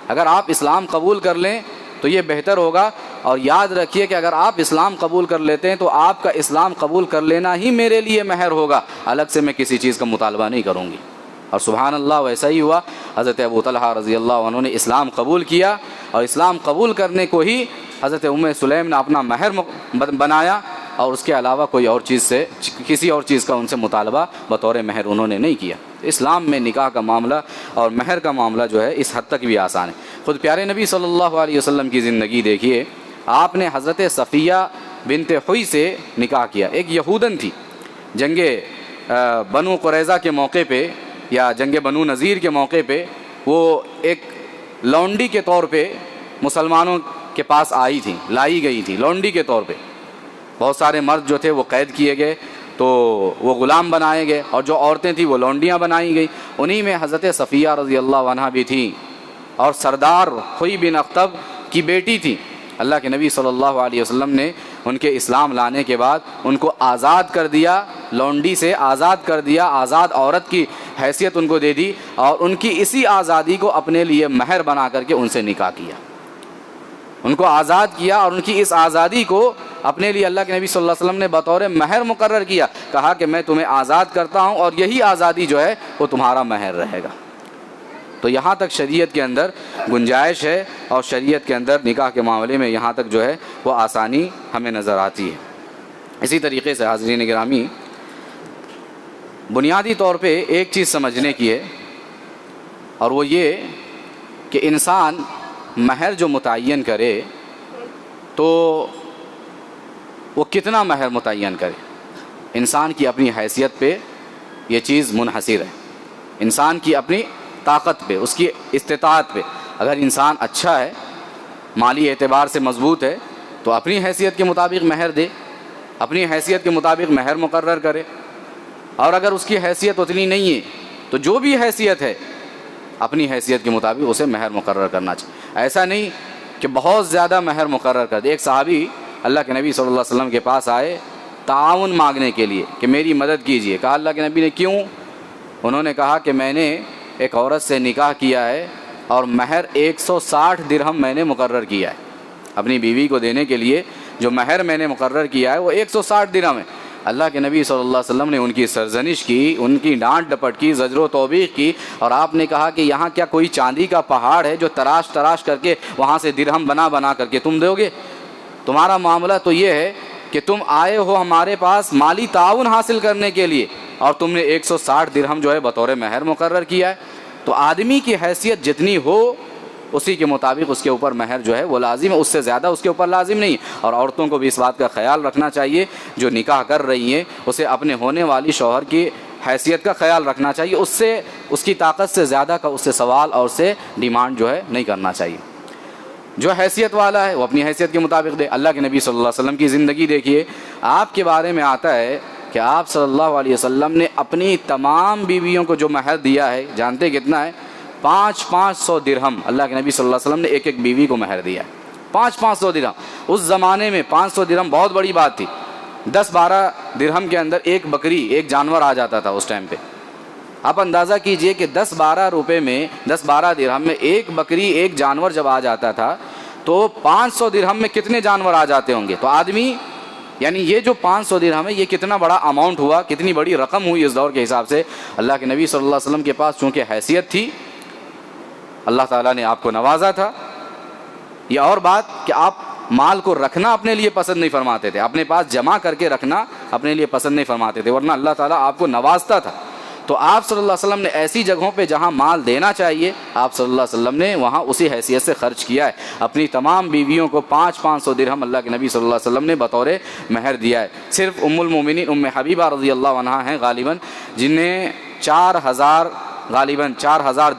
اگر آپ اسلام قبول کر لیں تو یہ بہتر ہوگا، اور یاد رکھیے کہ اگر آپ اسلام قبول کر لیتے ہیں تو آپ کا اسلام قبول کر لینا ہی میرے لیے مہر ہوگا، الگ سے میں کسی چیز کا مطالبہ نہیں کروں گی. اور سبحان اللہ ویسا ہی ہوا. حضرت ابو طلحہ رضی اللہ عنہ نے اسلام قبول کیا، اور اسلام قبول کرنے کو ہی حضرت ام سلیم نے اپنا مہر بنایا، اور اس کے علاوہ کوئی اور چیز سے، کسی اور چیز کا ان سے مطالبہ بطور مہر انہوں نے نہیں کیا. اسلام میں نکاح کا معاملہ اور مہر کا معاملہ جو ہے اس حد تک بھی آسان ہے. خود پیارے نبی صلی اللہ علیہ وسلم کی زندگی دیکھیے، آپ نے حضرت صفیہ بنت حوی سے نکاح کیا. ایک یہودن تھی. جنگ بنو قریظہ کے موقع پہ یا جنگ بنو نذیر کے موقع پہ وہ ایک لونڈی کے طور پہ مسلمانوں کے پاس آئی تھی، لائی گئی تھی لونڈی کے طور پہ. بہت سارے مرد جو تھے وہ قید کیے گئے تو وہ غلام بنائے گئے، اور جو عورتیں تھیں وہ لونڈیاں بنائی گئی. انہی میں حضرت صفیہ رضی اللہ عنہ بھی تھیں، اور سردار حوی بن اخطب کی بیٹی تھی. اللہ کے نبی صلی اللہ علیہ وسلم نے ان کے اسلام لانے کے بعد ان کو آزاد کر دیا، لونڈی سے آزاد کر دیا، آزاد عورت کی حیثیت ان کو دے دی، اور ان کی اسی آزادی کو اپنے لیے مہر بنا کر کے ان سے نکاح کیا. ان کو آزاد کیا، اور ان کی اس آزادی کو اپنے لیے اللہ کے نبی صلی اللہ علیہ وسلم نے بطور مہر مقرر کیا. کہا کہ میں تمہیں آزاد کرتا ہوں، اور یہی آزادی جو ہے وہ تمہارا مہر رہے گا. تو یہاں تک شریعت کے اندر گنجائش ہے، اور شریعت کے اندر نکاح کے معاملے میں یہاں تک جو ہے وہ آسانی ہمیں نظر آتی ہے. اسی طریقے سے حاضرین گرامی، بنیادی طور پہ ایک چیز سمجھنے کی ہے، اور وہ یہ کہ انسان مہر جو متعین کرے تو وہ کتنا مہر متعین کرے، انسان کی اپنی حیثیت پہ یہ چیز منحصر ہے، انسان کی اپنی طاقت پہ، اس کی استطاعت پہ. اگر انسان اچھا ہے، مالی اعتبار سے مضبوط ہے، تو اپنی حیثیت کے مطابق مہر دے، اپنی حیثیت کے مطابق مہر مقرر کرے. اور اگر اس کی حیثیت اتنی نہیں ہے تو جو بھی حیثیت ہے اپنی حیثیت کے مطابق اسے مہر مقرر کرنا چاہیے. ایسا نہیں کہ بہت زیادہ مہر مقرر کر دے. ایک صحابی اللہ کے نبی صلی اللہ علیہ وسلم کے پاس آئے تعاون مانگنے کے لیے کہ میری مدد کیجیے. کہا اللہ کے نبی نے کیوں؟ انہوں نے کہا کہ میں نے ایک عورت سے نکاح کیا ہے، اور مہر 160 درہم میں نے مقرر کیا ہے. اپنی بیوی کو دینے کے لیے جو مہر میں نے مقرر کیا ہے وہ 160 درہم ہے. اللہ کے نبی صلی اللہ علیہ وسلم نے ان کی سرزنش کی، ان کی ڈانٹ ڈپٹ کی، زجر و توبیخ کی، اور آپ نے کہا کہ یہاں کیا کوئی چاندی کا پہاڑ ہے جو تراش تراش کر کے وہاں سے درہم بنا بنا کر کے تم دو گے؟ تمہارا معاملہ تو یہ ہے کہ تم آئے ہو ہمارے پاس مالی تعاون حاصل کرنے کے لیے، اور تم نے 160 درہم جو ہے بطور مہر مقرر کیا ہے. تو آدمی کی حیثیت جتنی ہو اسی کے مطابق اس کے اوپر مہر جو ہے وہ لازم ہے، اس سے زیادہ اس کے اوپر لازم نہیں. اور عورتوں کو بھی اس بات کا خیال رکھنا چاہیے، جو نکاح کر رہی ہیں اسے اپنے ہونے والی شوہر کی حیثیت کا خیال رکھنا چاہیے. اس سے، اس کی طاقت سے زیادہ کا اس سے سوال اور اس سے ڈیمانڈ جو ہے نہیں کرنا چاہیے. جو حیثیت والا ہے وہ اپنی حیثیت کے مطابق دے. اللہ کے نبی صلی اللہ علیہ وسلم کی زندگی دیکھیے، آپ کے بارے میں آتا ہے کہ آپ صلی اللہ علیہ وسلم نے اپنی تمام بیویوں کو جو مہر دیا ہے، جانتے کتنا ہے؟ 500 درہم. اللہ کے نبی صلی اللہ علیہ وسلم نے ایک ایک بیوی کو مہر دیا ہے. 500 درہم. اس زمانے میں 500 درہم بہت بڑی بات تھی. 10-12 درہم کے اندر ایک بکری، ایک جانور آ جاتا تھا اس ٹائم پہ. آپ اندازہ کیجئے کہ 10-12 روپے میں، 10-12 درہم میں ایک بکری، ایک جانور جب آ جاتا تھا تو 500 درہم میں کتنے جانور آ جاتے ہوں گے؟ تو آدمی، یعنی یہ جو 500 درہم ہے یہ کتنا بڑا اماؤنٹ ہوا، کتنی بڑی رقم ہوئی اس دور کے حساب سے. اللہ کے نبی صلی اللہ علیہ وسلم کے پاس چونکہ حیثیت تھی، اللہ تعالیٰ نے آپ کو نوازا تھا. یہ اور بات کہ آپ مال کو رکھنا اپنے لیے پسند نہیں فرماتے تھے، اپنے پاس جمع کر کے رکھنا اپنے لیے پسند نہیں فرماتے تھے، ورنہ اللہ تعالیٰ آپ کو نوازتا تھا. تو آپ صلی اللہ علیہ وسلم نے ایسی جگہوں پہ جہاں مال دینا چاہیے آپ صلی اللہ علیہ وسلم نے وہاں اسی حیثیت سے خرچ کیا ہے. اپنی تمام بیویوں کو 500 درہم اللہ کے نبی صلی اللہ علیہ وسلم نے بطور مہر دیا ہے. صرف ام المومنین ام حبیبہ رضی اللہ عنہا ہیں غالباً جنہیں 4000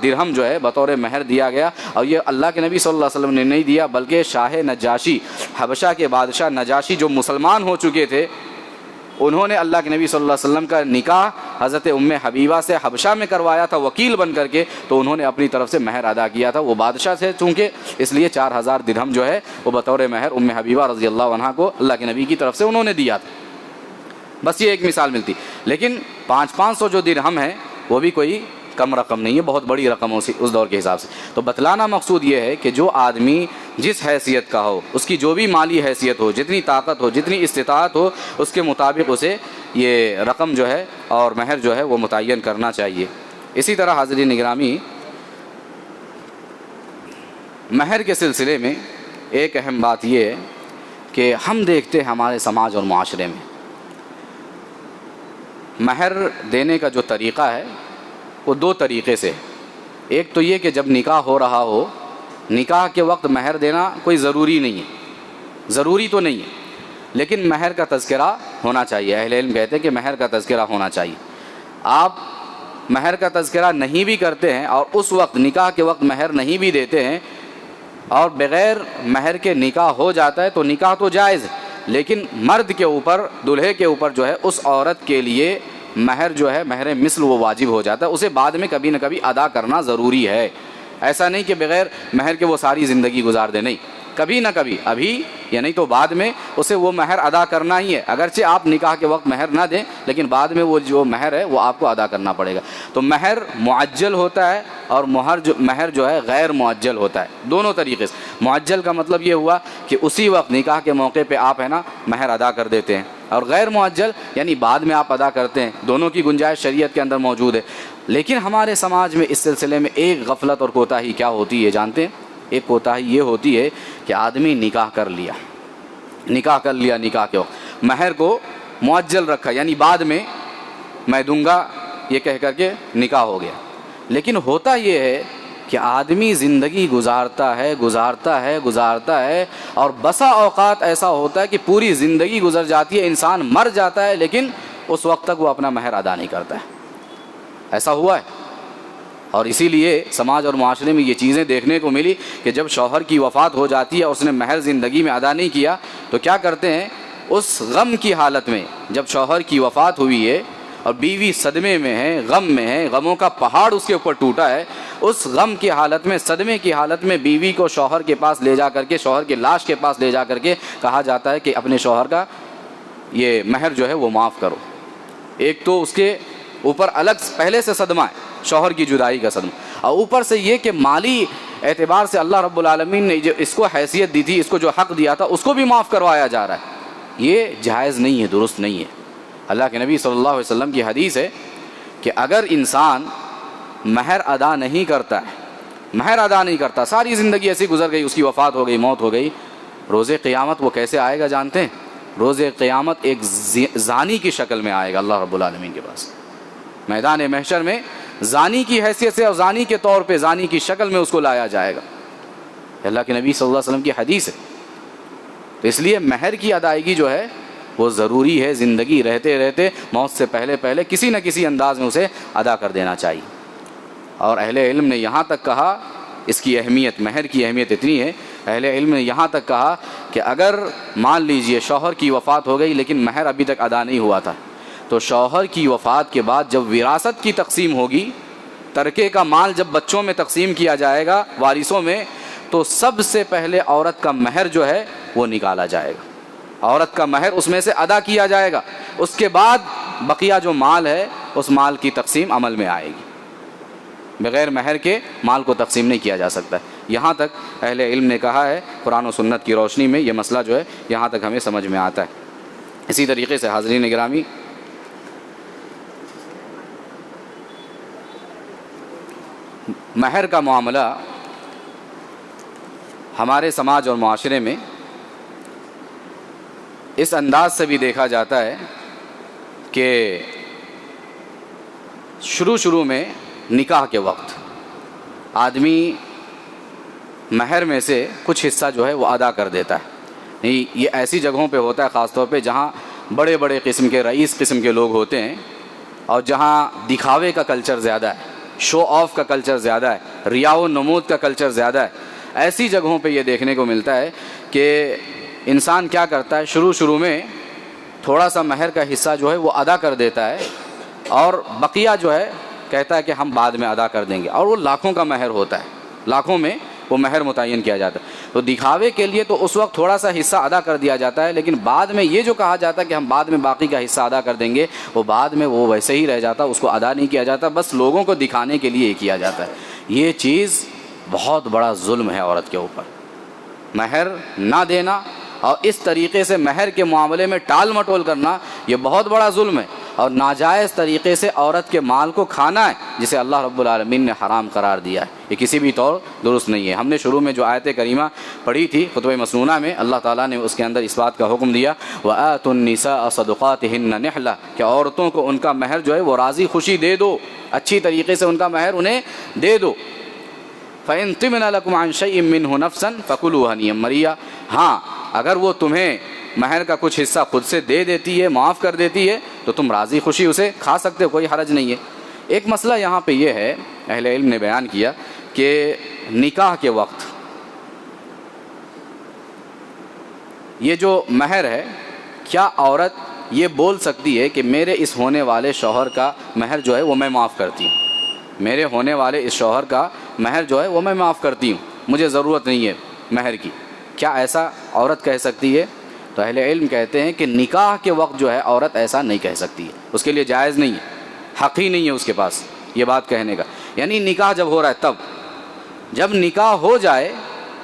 درہم جو ہے بطور مہر دیا گیا. اور یہ اللہ کے نبی صلی اللہ علیہ وسلم نے نہیں دیا بلکہ شاہ نجاشی، حبشہ کے بادشاہ نجاشی جو مسلمان ہو چکے تھے، انہوں نے اللہ کے نبی صلی اللہ علیہ وسلم کا نکاح حضرت ام حبیبہ سے حبشہ میں کروایا تھا وکیل بن کر کے، تو انہوں نے اپنی طرف سے مہر ادا کیا تھا، وہ بادشاہ تھے چونکہ، اس لیے 4000 درہم جو ہے وہ بطور مہر ام حبیبہ رضی اللہ عنہا کو اللہ کے نبی کی طرف سے انہوں نے دیا تھا۔ بس یہ ایک مثال ملتی، لیکن 500 جو درہم ہے وہ بھی کوئی کم رقم نہیں ہے، بہت بڑی رقم ہو اس دور کے حساب سے۔ تو بتلانا مقصود یہ ہے کہ جو آدمی جس حیثیت کا ہو، اس کی جو بھی مالی حیثیت ہو، جتنی طاقت ہو، جتنی استطاعت ہو، اس کے مطابق اسے یہ رقم جو ہے اور مہر جو ہے وہ متعین کرنا چاہیے۔ اسی طرح حاضرین گرامی، مہر کے سلسلے میں ایک اہم بات یہ ہے کہ ہم دیکھتے ہیں ہمارے سماج اور معاشرے میں مہر دینے کا جو طریقہ ہے وہ 2 طریقے سے۔ ایک تو یہ کہ جب نکاح ہو رہا ہو، نکاح کے وقت مہر دینا کوئی ضروری نہیں ہے، ضروری تو نہیں ہے، لیکن مہر کا تذکرہ ہونا چاہیے۔ اہل علم کہتے ہیں کہ مہر کا تذکرہ ہونا چاہیے۔ آپ مہر کا تذکرہ نہیں بھی کرتے ہیں اور اس وقت نکاح کے وقت مہر نہیں بھی دیتے ہیں اور بغیر مہر کے نکاح ہو جاتا ہے تو نکاح تو جائز ہے، لیکن مرد کے اوپر، دلہے کے اوپر جو ہے اس عورت کے لیے مہر جو ہے مہر مثل وہ واجب ہو جاتا ہے، اسے بعد میں کبھی نہ کبھی ادا کرنا ضروری ہے۔ ایسا نہیں کہ بغیر مہر کے وہ ساری زندگی گزار دے، نہیں، کبھی نہ کبھی، ابھی یا نہیں تو بعد میں اسے وہ مہر ادا کرنا ہی ہے، اگرچہ آپ نکاح کے وقت مہر نہ دیں لیکن بعد میں وہ جو مہر ہے وہ آپ کو ادا کرنا پڑے گا۔ تو مہر معجل ہوتا ہے اور مہر جو ہے غیر معجل ہوتا ہے، دونوں طریقے سے۔ معجل کا مطلب یہ ہوا کہ اسی وقت نکاح کے موقع پہ آپ ہے نا مہر ادا کر دیتے ہیں، اور غیر معجل یعنی بعد میں آپ ادا کرتے ہیں، دونوں کی گنجائش شریعت کے اندر موجود ہے۔ لیکن ہمارے سماج میں اس سلسلے میں ایک غفلت اور کوتاہی کیا ہوتی ہے جانتے ہیں؟ ایک کوتاہی یہ ہوتی ہے کہ آدمی نکاح کر لیا نکاح کے وقت مہر کو معجل رکھا، یعنی بعد میں میں دوں گا یہ کہہ کر کے نکاح ہو گیا۔ لیکن ہوتا یہ ہے کہ آدمی زندگی گزارتا ہے اور بسا اوقات ایسا ہوتا ہے کہ پوری زندگی گزر جاتی ہے، انسان مر جاتا ہے لیکن اس وقت تک وہ اپنا مہر ادا نہیں کرتا ہے۔ ایسا ہوا ہے، اور اسی لیے سماج اور معاشرے میں یہ چیزیں دیکھنے کو ملی کہ جب شوہر کی وفات ہو جاتی ہے اور اس نے مہر زندگی میں ادا نہیں کیا تو کیا کرتے ہیں، اس غم کی حالت میں، جب شوہر کی وفات ہوئی ہے اور بیوی صدمے میں ہے، غم میں ہے، غموں کا پہاڑ اس کے اوپر ٹوٹا ہے، اس غم کی حالت میں، صدمے کی حالت میں بیوی کو شوہر کے پاس لے جا کر کے، شوہر کے لاش کے پاس لے جا کر کے کہا جاتا ہے کہ اپنے شوہر کا یہ مہر جو ہے وہ معاف کرو۔ ایک تو اس کے اوپر الگ پہلے سے صدمہ ہے، شوہر کی جدائی کا صدمہ، اور اوپر سے یہ کہ مالی اعتبار سے اللہ رب العالمین نے جو اس کو حیثیت دی تھی، اس کو جو حق دیا تھا، اس کو بھی معاف کروایا جا رہا ہے۔ یہ جائز نہیں ہے، درست نہیں ہے۔ اللہ کے نبی صلی اللہ علیہ وسلم کی حدیث ہے کہ اگر انسان مہر ادا نہیں کرتا، ساری زندگی ایسی گزر گئی، اس کی وفات ہو گئی، موت ہو گئی، روز قیامت وہ کیسے آئے گا جانتے ہیں؟ روز قیامت ایک زانی کی شکل میں آئے گا اللہ رب العالمین کے پاس، میدان محشر میں زانی کی حیثیت سے اور زانی کے طور پہ، زانی کی شکل میں اس کو لایا جائے گا۔ اللہ کے نبی صلی اللہ علیہ وسلم کی حدیث ہے۔ تو اس لیے مہر کی ادائیگی جو ہے وہ ضروری ہے، زندگی رہتے موت سے پہلے کسی نہ کسی انداز میں اسے ادا کر دینا چاہیے۔ اور اہل علم نے یہاں تک کہا، اس کی اہمیت، مہر کی اہمیت اتنی ہے، اہل علم نے یہاں تک کہا کہ اگر مان لیجئے شوہر کی وفات ہو گئی لیکن مہر ابھی تک ادا نہیں ہوا تھا، تو شوہر کی وفات کے بعد جب وراثت کی تقسیم ہوگی، ترکے کا مال جب بچوں میں تقسیم کیا جائے گا، وارثوں میں، تو سب سے پہلے عورت کا مہر جو ہے وہ نکالا جائے گا، عورت کا مہر اس میں سے ادا کیا جائے گا، اس کے بعد بقیہ جو مال ہے اس مال کی تقسیم عمل میں آئے گی۔ بغیر مہر کے مال کو تقسیم نہیں کیا جا سکتا ہے۔ یہاں تک اہل علم نے کہا ہے، قرآن و سنت کی روشنی میں یہ مسئلہ جو ہے یہاں تک ہمیں سمجھ میں آتا ہے۔ اسی طریقے سے حاضرین گرامی، مہر کا معاملہ ہمارے سماج اور معاشرے میں اس انداز سے بھی دیکھا جاتا ہے کہ شروع میں نکاح کے وقت آدمی مہر میں سے کچھ حصہ جو ہے وہ ادا کر دیتا ہے۔ یہ ایسی جگہوں پہ ہوتا ہے خاص طور پہ جہاں بڑے قسم کے رئیس قسم کے لوگ ہوتے ہیں اور جہاں دکھاوے کا کلچر زیادہ ہے، شو آف کا کلچر زیادہ ہے، ریا و نمود کا کلچر زیادہ ہے۔ ایسی جگہوں پہ یہ دیکھنے کو ملتا ہے کہ انسان کیا کرتا ہے، شروع میں تھوڑا سا مہر کا حصہ جو ہے وہ ادا کر دیتا ہے اور بقیہ جو ہے کہتا ہے کہ ہم بعد میں ادا کر دیں گے، اور وہ لاکھوں کا مہر ہوتا ہے، لاکھوں میں وہ مہر متعین کیا جاتا ہے. تو دکھاوے کے لیے تو اس وقت تھوڑا سا حصہ ادا کر دیا جاتا ہے، لیکن بعد میں یہ جو کہا جاتا ہے کہ ہم بعد میں باقی کا حصہ ادا کر دیں گے، وہ بعد میں وہ ویسے ہی رہ جاتا، اس کو ادا نہیں کیا جاتا، بس لوگوں کو دکھانے کے لیے یہ کیا جاتا ہے. یہ چیز بہت بڑا ظلم ہے عورت کے اوپر، مہر نہ دینا اور اس طریقے سے مہر کے معاملے میں ٹال مٹول کرنا، یہ بہت بڑا ظلم ہے. اور ناجائز طریقے سے عورت کے مال کو کھانا ہے جسے اللہ رب العالمین نے حرام قرار دیا ہے، یہ کسی بھی طور درست نہیں ہے. ہم نے شروع میں جو آیت کریمہ پڑھی تھی خطبہ مسنونہ میں، اللہ تعالیٰ نے اس کے اندر اس بات کا حکم دیا وَآتُوا النِّسَاءَ صَدُقَاتِهِنَّ نِحْلَةً، کہ عورتوں کو ان کا مہر جو ہے وہ راضی خوشی دے دو، اچھی طریقے سے ان کا مہر انہیں دے دو. فَإِن طِبْنَ لَكُمْ عَنْ شَيْءٍ مِّنْهُ نَفْسًا فَكُلُوهُ هَنِيًّا مَرِيًّا، ہاں اگر وہ تمہیں مہر کا کچھ حصہ خود سے دے دیتی ہے، معاف کر دیتی ہے، تو تم راضی خوشی اسے کھا سکتے ہو، کوئی حرج نہیں ہے. ایک مسئلہ یہاں پہ یہ ہے، اہل علم نے بیان کیا کہ نکاح کے وقت یہ جو مہر ہے، کیا عورت یہ بول سکتی ہے کہ میرے اس ہونے والے شوہر کا مہر جو ہے وہ میں معاف کرتی ہوں، میرے ہونے والے اس شوہر کا مہر جو ہے وہ میں معاف کرتی ہوں، مجھے ضرورت نہیں ہے مہر کی، کیا ایسا عورت کہہ سکتی ہے؟ تو اہل علم کہتے ہیں کہ نکاح کے وقت جو ہے عورت ایسا نہیں کہہ سکتی ہے، اس کے لیے جائز نہیں ہے، حق ہی نہیں ہے اس کے پاس یہ بات کہنے کا. یعنی نکاح جب ہو رہا ہے تب، جب نکاح ہو جائے،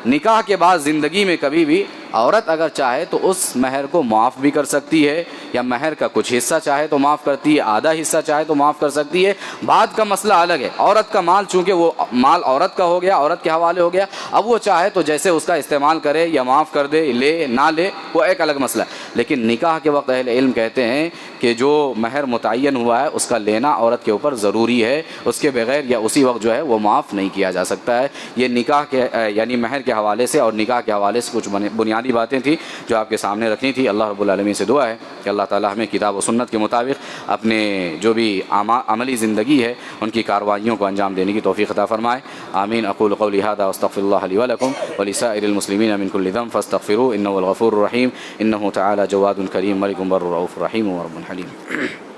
نکاح کے بعد زندگی میں کبھی بھی عورت اگر چاہے تو اس مہر کو معاف بھی کر سکتی ہے، یا مہر کا کچھ حصہ چاہے تو معاف کرتی ہے، آدھا حصہ چاہے تو معاف کر سکتی ہے. بعد کا مسئلہ الگ ہے، عورت کا مال چونکہ وہ مال عورت کا ہو گیا، عورت کے حوالے ہو گیا، اب وہ چاہے تو جیسے اس کا استعمال کرے یا معاف کر دے، لے نہ لے، وہ ایک الگ مسئلہ ہے. لیکن نکاح کے وقت اہل علم کہتے ہیں کہ جو مہر متعین ہوا ہے اس کا لینا عورت کے اوپر ضروری ہے، اس کے بغیر یا اسی وقت جو ہے وہ معاف نہیں کیا جا سکتا ہے. یہ نکاح کے یعنی مہر کے حوالے سے اور نکاح کے حوالے سے کچھ بنیادی باتیں تھیں جو آپ کے سامنے رکھنی تھی. اللہ رب العالمین سے دعا ہے کہ اللہ تعالیٰ ہمیں کتاب و سنت کے مطابق اپنے جو بھی عملی زندگی ہے ان کی کارروائیوں کو انجام دینے کی توفیق عطا فرمائے. آمین. اقول قولی ھذا واستغفر اللہ لی ولکم ولسائر المسلمین من کل ذنب فاستغفروه انه الغفور الرحیم انه تعالی جواد کریم ملک بر رؤوف رحیم ورب حلیم.